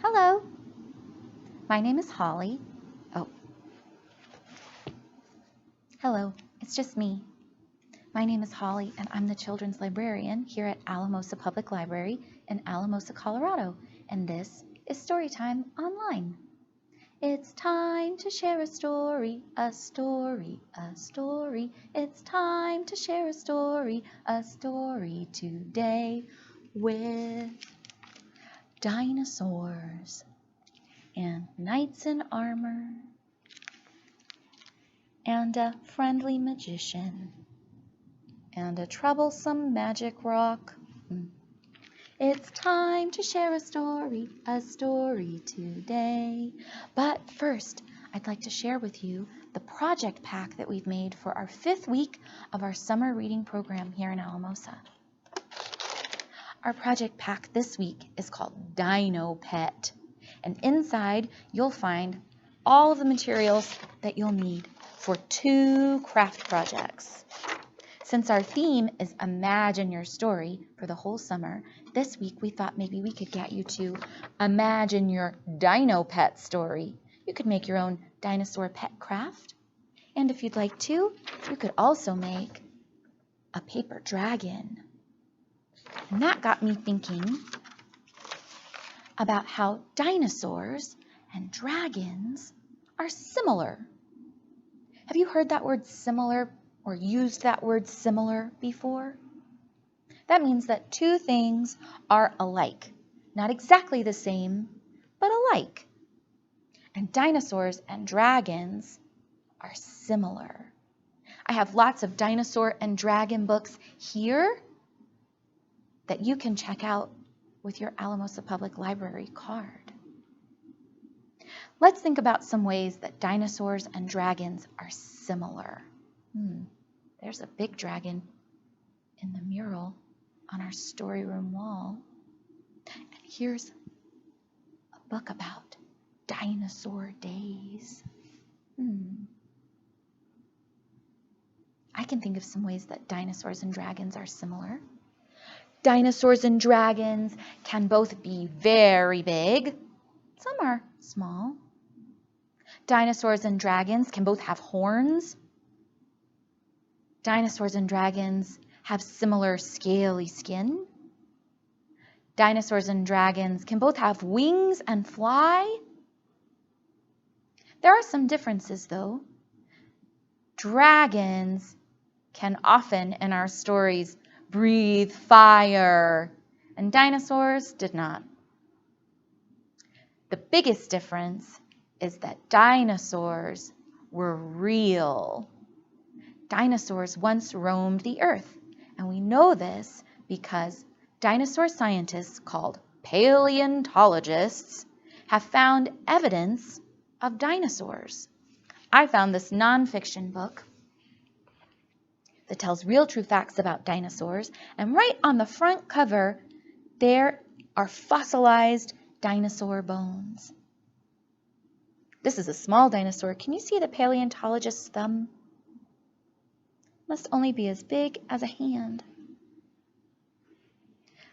Hello, my name is Holly. Oh, hello, it's just me. My name is Holly, and I'm the children's librarian here at Alamosa Public Library in Alamosa, Colorado, and this is Storytime Online. It's time to share a story, a story, a story. It's time to share a story today with dinosaurs and knights in armor and a friendly magician and a troublesome magic rock. It's time to share a story today. But first, I'd like to share with you the project pack that we've made for our 5th week of our summer reading program here in Alamosa. Our project pack this week is called Dino Pet, and inside you'll find all of the materials that you'll need for 2 craft projects. Since our theme is Imagine Your Story for the whole summer, this week we thought maybe we could get you to imagine your Dino Pet story. You could make your own dinosaur pet craft, and if you'd like to, you could also make a paper dragon. And that got me thinking about how dinosaurs and dragons are similar. Have you heard that word similar or used that word similar before? That means that 2 things are alike. Not exactly the same, but alike. And dinosaurs and dragons are similar. I have lots of dinosaur and dragon books here that you can check out with your Alamosa Public Library card. Let's think about some ways that dinosaurs and dragons are similar. There's a big dragon in the mural on our story room wall. And here's a book about dinosaur days. I can think of some ways that dinosaurs and dragons are similar. Dinosaurs and dragons can both be very big. Some are small. Dinosaurs and dragons can both have horns. Dinosaurs and dragons have similar scaly skin. Dinosaurs and dragons can both have wings and fly. There are some differences, though. Dragons can often, in our stories, breathe fire, and dinosaurs did not. The biggest difference is that dinosaurs were real. Dinosaurs once roamed the earth, and we know this because dinosaur scientists called paleontologists have found evidence of dinosaurs. I found this nonfiction book that tells real true facts about dinosaurs, and right on the front cover there are fossilized dinosaur bones. This is a small dinosaur. Can you see the paleontologist's thumb? Must only be as big as a hand.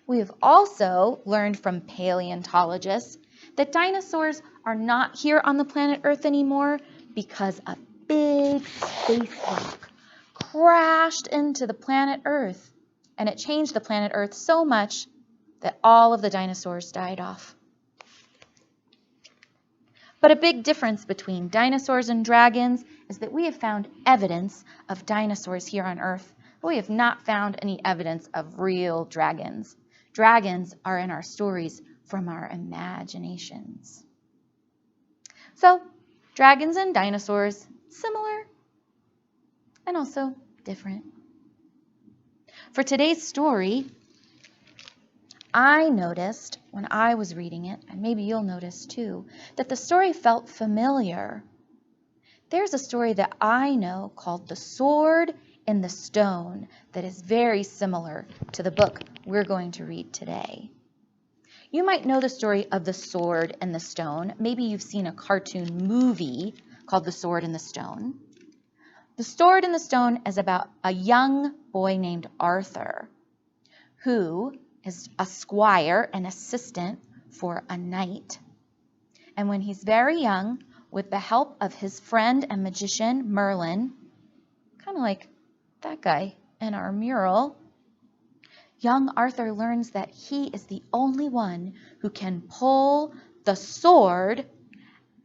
We have also learned from paleontologists that dinosaurs are not here on the planet Earth anymore because a big space rock crashed into the planet Earth, and it changed the planet Earth so much that all of the dinosaurs died off. But a big difference between dinosaurs and dragons is that we have found evidence of dinosaurs here on Earth, but we have not found any evidence of real dragons. Dragons are in our stories from our imaginations. So, dragons and dinosaurs, similar and also different. For today's story, I noticed when I was reading it, and maybe you'll notice too, that the story felt familiar. There's a story that I know called The Sword in the Stone that is very similar to the book we're going to read today. You might know the story of The Sword in the Stone. Maybe you've seen a cartoon movie called The Sword in the Stone. The Sword in the Stone is about a young boy named Arthur who is a squire, an assistant for a knight. And when he's very young, with the help of his friend and magician Merlin, kind of like that guy in our mural, young Arthur learns that he is the only one who can pull the sword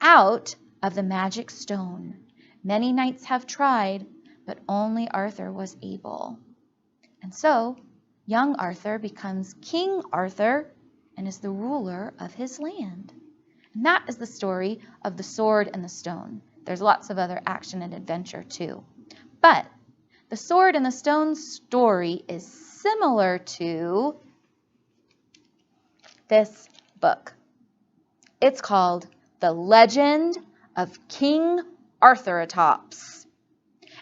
out of the magic stone. Many knights have tried, but only Arthur was able. And so, young Arthur becomes King Arthur and is the ruler of his land. And that is the story of the sword and the stone. There's lots of other action and adventure too. But the sword and the stone story is similar to this book. It's called The Legend of King Arthuratops.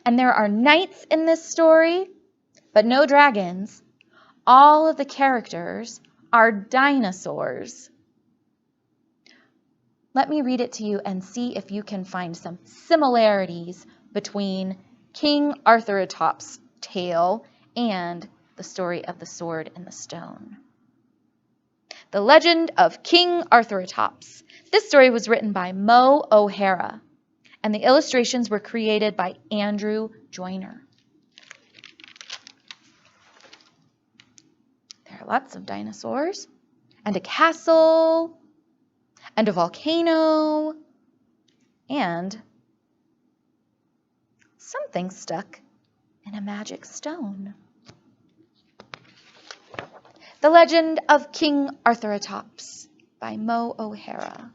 And there are knights in this story, but no dragons. All of the characters are dinosaurs. Let me read it to you and see if you can find some similarities between King Arthuratops' tale and the story of the sword and the stone. The Legend of King Arthuratops. This story was written by Mo O'Hara, and the illustrations were created by Andrew Joyner. There are lots of dinosaurs, and a castle, and a volcano, and something stuck in a magic stone. The Legend of King Arthuratops by Mo O'Hara.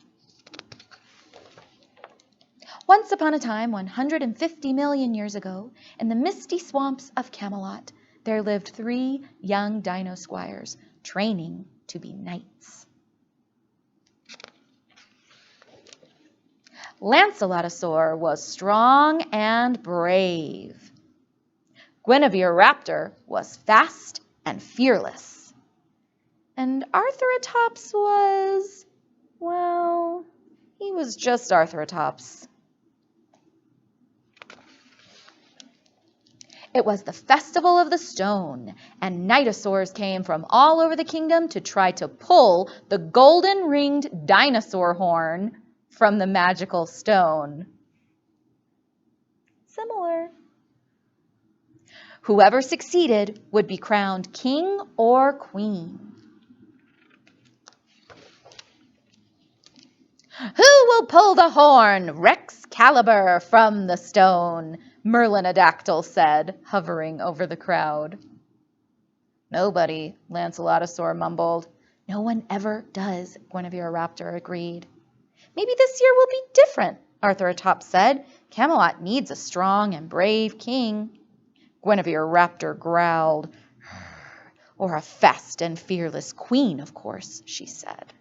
Once upon a time, 150 million years ago, in the misty swamps of Camelot, there lived 3 young dino squires training to be knights. Lancelotosaur was strong and brave. Guinevere Raptor was fast and fearless. And Arthuratops was, well, he was just Arthuratops. It was the Festival of the Stone, and dinosaurs came from all over the kingdom to try to pull the golden-ringed dinosaur horn from the magical stone. Similar. Whoever succeeded would be crowned king or queen. Who will pull the horn, Rexcalibur, from the stone? Merlinodactyl said, hovering over the crowd. Nobody, Lancelotosaur mumbled. No one ever does, Guinevere Raptor agreed. Maybe this year will be different, Arthuratops said. Camelot needs a strong and brave king. Guinevere Raptor growled. Or a fast and fearless queen, of course, she said.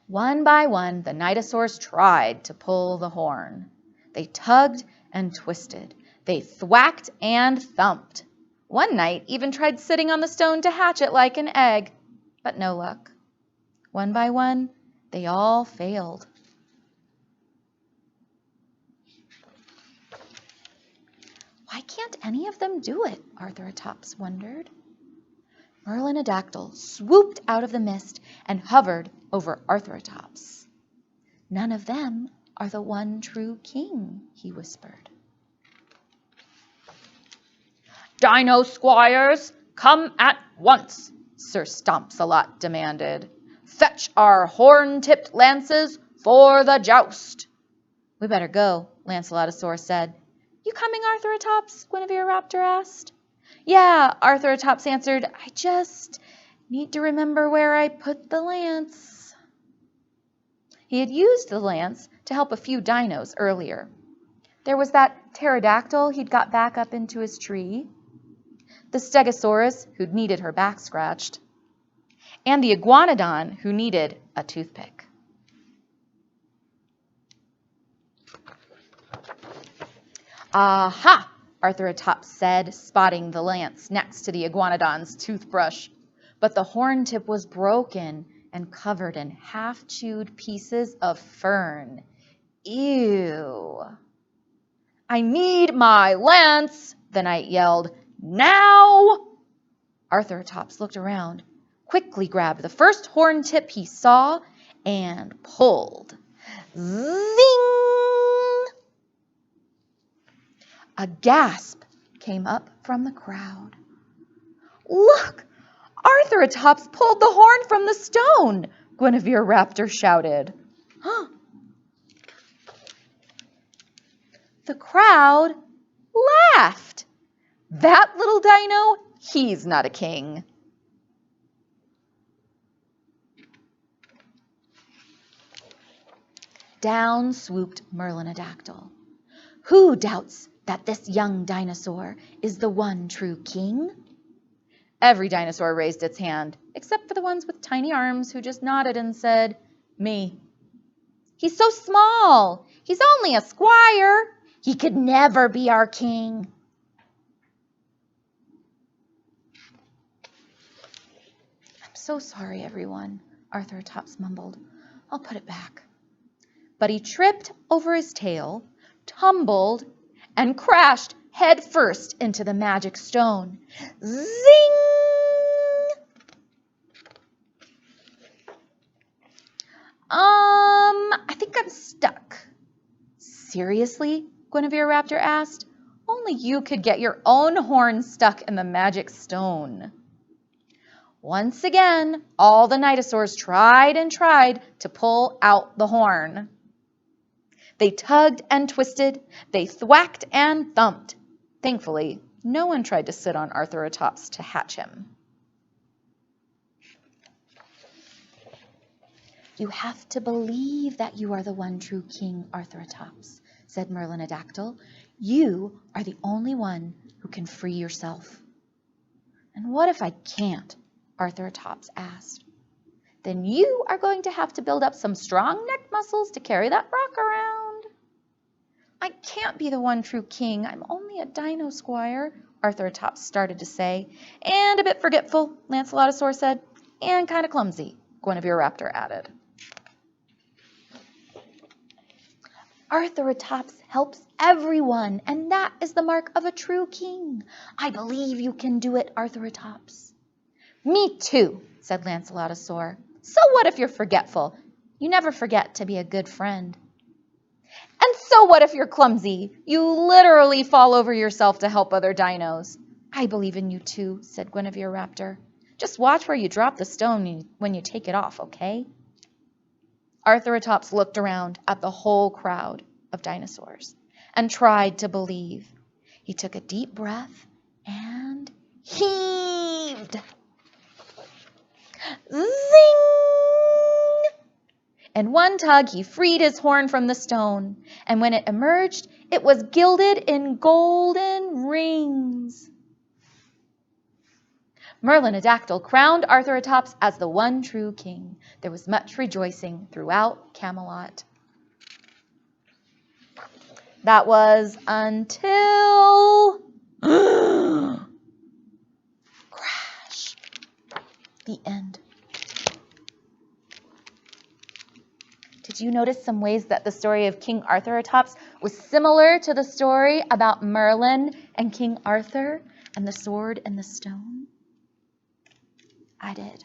One by one, the dinosaurs tried to pull the horn. They tugged and twisted. They thwacked and thumped. One knight even tried sitting on the stone to hatch it like an egg, but no luck. One by one, they all failed. Why can't any of them do it? Arthuratops wondered. Merlinodactyl swooped out of the mist and hovered over Arthuratops. None of them are the one true king, he whispered. Dino squires, come at once, Sir Stompsalot demanded. Fetch our horn-tipped lances for the joust. We better go, Lancelotosaur said. You coming, Arthuratops? Guinevere Raptor asked. Yeah, Arthuratops answered. I just need to remember where I put the lance. He had used the lance to help a few dinos earlier. There was that pterodactyl he'd got back up into his tree, the stegosaurus who'd needed her back scratched, and the iguanodon who needed a toothpick. Aha! Arthuratops said, spotting the lance next to the iguanodon's toothbrush. But the horn tip was broken and covered in half-chewed pieces of fern. Ew! I need my lance, the knight yelled. Now! Arthuratops looked around. quickly grabbed the first horn tip he saw and pulled. Zing! A gasp came up from the crowd. "Look! Arthuratops pulled the horn from the stone!" Guinevere Raptor shouted. The crowd laughed. "That little dino, he's not a king." Down swooped Merlinodactyl. "Who doubts that this young dinosaur is the one true king?" Every dinosaur raised its hand, except for the ones with tiny arms who just nodded and said, "Me." "He's so small. He's only a squire. He could never be our king." "I'm so sorry, everyone," Arthuratops mumbled. "I'll put it back." But he tripped over his tail, tumbled, and crashed head first into the magic stone. Zing! I think I'm stuck." "Seriously?" Guinevere Raptor asked. "Only you could get your own horn stuck in the magic stone." Once again, all the dinosaurs tried and tried to pull out the horn. They tugged and twisted, they thwacked and thumped. Thankfully, no one tried to sit on Arthuratops to hatch him. "You have to believe that you are the one true king, Arthuratops," said Merlinodactyl. "You are the only one who can free yourself." "And what if I can't?" Arthuratops asked. "Then you are going to have to build up some strong neck muscles to carry that rock around." "I can't be the one true king. I'm only a dino squire," Arthuratops started to say. "And a bit forgetful," Lancelotosaur said. "And kind of clumsy," Guinevere Raptor added. "Arthuratops helps everyone, and that is the mark of a true king. I believe you can do it, Arthuratops." "Me too," said Lancelotosaur. "So what if you're forgetful? You never forget to be a good friend." "And so what if you're clumsy? You literally fall over yourself to help other dinos." "I believe in you too," said Guinevere Raptor. "Just watch where you drop the stone when you take it off, okay?" Arthuratops looked around at the whole crowd of dinosaurs and tried to believe. He took a deep breath and heaved. Zing! In one tug, he freed his horn from the stone, and when it emerged, it was gilded in golden rings. Merlinodactyl crowned Arthuratops as the one true king. There was much rejoicing throughout Camelot. That was until crash. The end. Did you notice some ways that the story of King Arthuratops was similar to the story about Merlin and King Arthur and the sword and the stone? I did.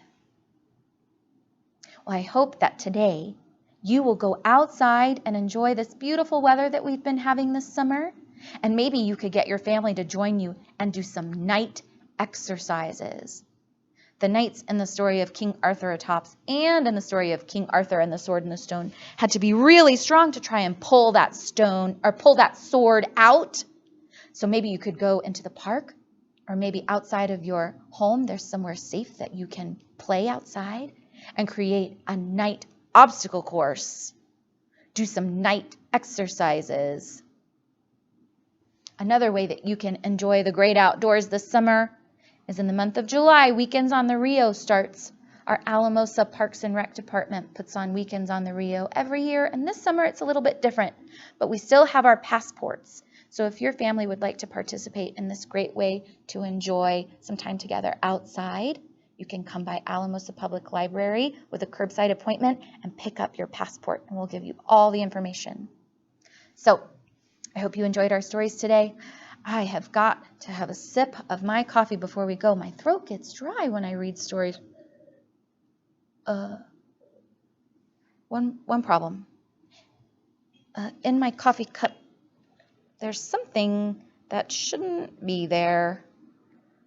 Well, I hope that today you will go outside and enjoy this beautiful weather that we've been having this summer. And maybe you could get your family to join you and do some night exercises. The knights in the story of King Arthuratops and in the story of King Arthur and the Sword and the Stone had to be really strong to try and pull that stone or pull that sword out. So maybe you could go into the park, or maybe outside of your home, there's somewhere safe that you can play outside and create a night obstacle course. Do some night exercises. Another way that you can enjoy the great outdoors this summer is in the month of July. Weekends on the Rio starts. Our Alamosa Parks and Rec Department puts on Weekends on the Rio every year, and this summer it's a little bit different, but we still have our passports. So if your family would like to participate in this great way to enjoy some time together outside, you can come by Alamosa Public Library with a curbside appointment and pick up your passport, and we'll give you all the information. So I hope you enjoyed our stories today. I have got to have a sip of my coffee before we go. My throat gets dry when I read stories. One problem. In my coffee cup, there's something that shouldn't be there.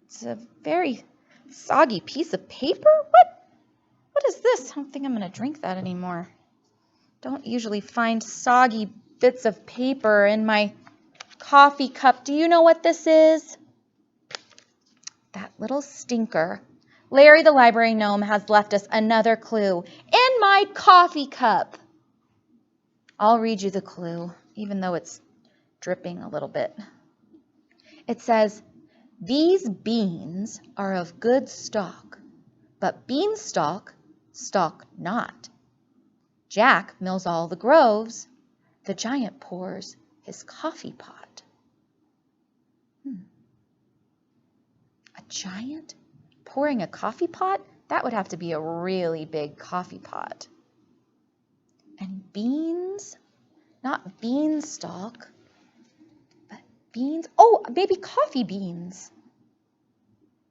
It's a very soggy piece of paper? What is this? I don't think I'm going to drink that anymore. Don't usually find soggy bits of paper in my coffee cup. Do you know what this is? That little stinker. Larry the library gnome has left us another clue. In my coffee cup. I'll read you the clue, even though it's dripping a little bit. It says, "These beans are of good stock, but beanstalk stalk not. Jack mills all the groves, the giant pours his coffee pot." A giant pouring a coffee pot? That would have to be a really big coffee pot. And beans, not beanstalk, but beans. Oh, maybe coffee beans.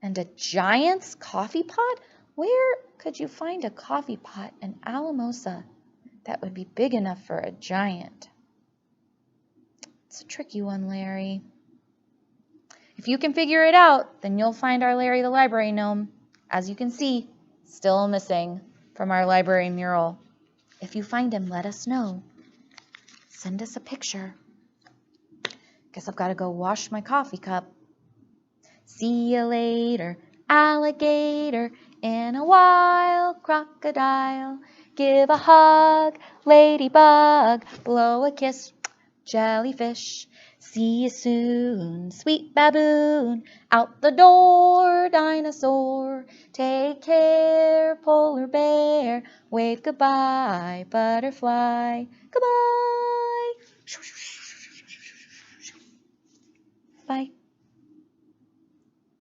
And a giant's coffee pot? Where could you find a coffee pot in Alamosa that would be big enough for a giant? It's a tricky one, Larry. If you can figure it out, then you'll find our Larry the library gnome. As you can see, still missing from our library mural. If you find him, let us know. Send us a picture. Guess I've got to go wash my coffee cup. See you later, alligator, in a while, crocodile. Give a hug, ladybug, blow a kiss, jellyfish. See you soon, sweet baboon, out the door, dinosaur. Take care, polar bear, wave goodbye, butterfly. Goodbye. Bye.